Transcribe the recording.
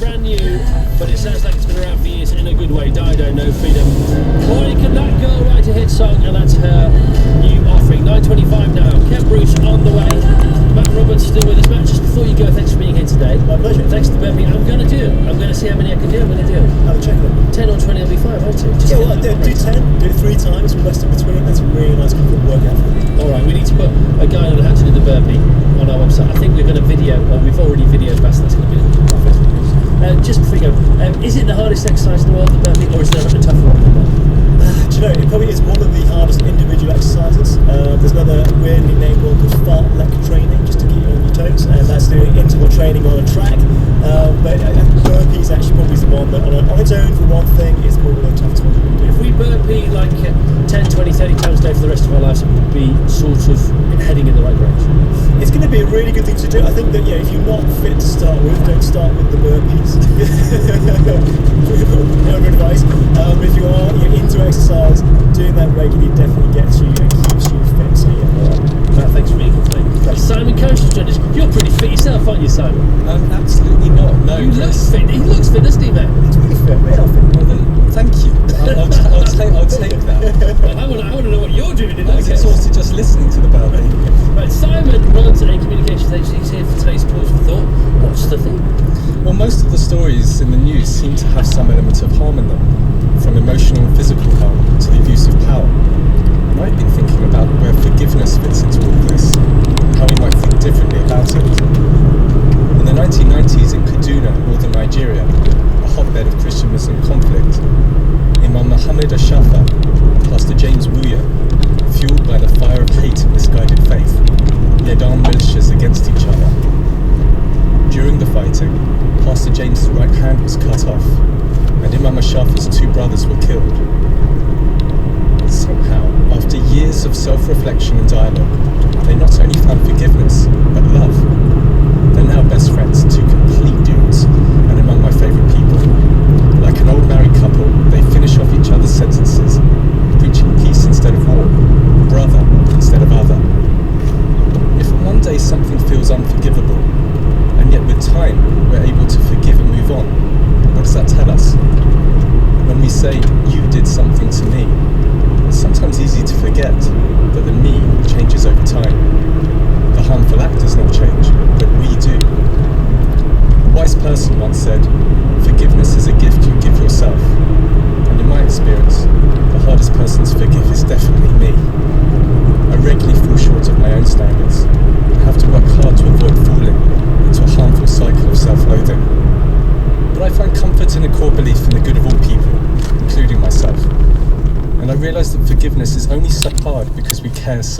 brand new, but it sounds like it's been around for years in a good way. Dido, No Freedom. Boy, can that girl write a hit song, and that's her new offering. 9:25 now. Kev Bruce on the way. Matt Roberts still with us. Matt, just before you go, thanks for being here today. My pleasure. Thanks to the burpee. I'm going to see how many I can do. I'm going to do. Have a check on it. 10 or 20 will be fine, won't it? Just Yeah, well, do 10, do it 3 times, rest in between. That's a really nice comfort workout. Alright, we need to put a guide on how to do the burpee on our website. I think we're going to video, or we've already videoed Bass, that's going to be our Facebook page. Just before we go, is it the hardest exercise in the world, the burpee, or is there a tougher one than that? Do you know, it probably is one of the hardest individual exercises. There's another weirdly named one called fartlek training, just to keep you on your toes, and that's doing interval training on a track. But burpees actually probably is the one that on its own, for one thing, is probably the toughest one to do. If we burpee like 10, 20, 30 times a day for the rest of our lives, it would be sort of heading in the right direction. It's going to be a really good thing to do. I think that, if you're not fit to start with, don't start with the burpees. No good advice. If you're into exercise, doing that regularly definitely gets you and keeps you fit. So Matt, thanks for being here today. Simon Coach has joined us. You're pretty fit yourself, aren't you, Simon? Absolutely not. No. You look fit. He looks fit, doesn't he, Matt? it's really fit, real fit. Well, then, thank you. I'll take that. Well, I want to know what you're doing in I that was case. exhausted just listening to the burpee. Right, Simon runs a communications agency. He's here for today's Pause for Thought. What's the theme? Well, most of the stories in the news seem to have some element of harm in them, from emotional and physical harm to the abuse of power. And I've been thinking about where forgiveness fits into all this, and how we might think differently about it. In the 1990s in Kaduna, northern Nigeria, a hotbed of Christian Muslim conflict, Imam Muhammad Ashafa and Pastor James Wuya, fueled by the fire of hate and misguided faith, led armed militias against each other. During the fighting, Pastor James' right hand was cut off, and Imam Ashafa's 2 brothers were killed. Somehow, after years of self-reflection and dialogue, they not only found forgiveness, but love. They're now best friends, 2 complete dudes, and among my favourite people. Like an old married couple, they finish off each other's sentences, preaching peace instead of war, brother instead of other. If one day something feels unforgivable, and yet with time we're able to forgive and move on, what does that tell us? When we say, you did something to me, it's sometimes easy to forget that the me changes over time. The harmful act does not change, but we do. A wise person once said, forgiveness is a gift you give yourself. And in my experience, the hardest person to forgive is definitely me. I regularly fall short of my own standards and have to work hard to avoid falling into a harmful cycle of self-loathing. But I find comfort in a core belief in the good of all people, including myself. And I realise that forgiveness is only so hard because we care so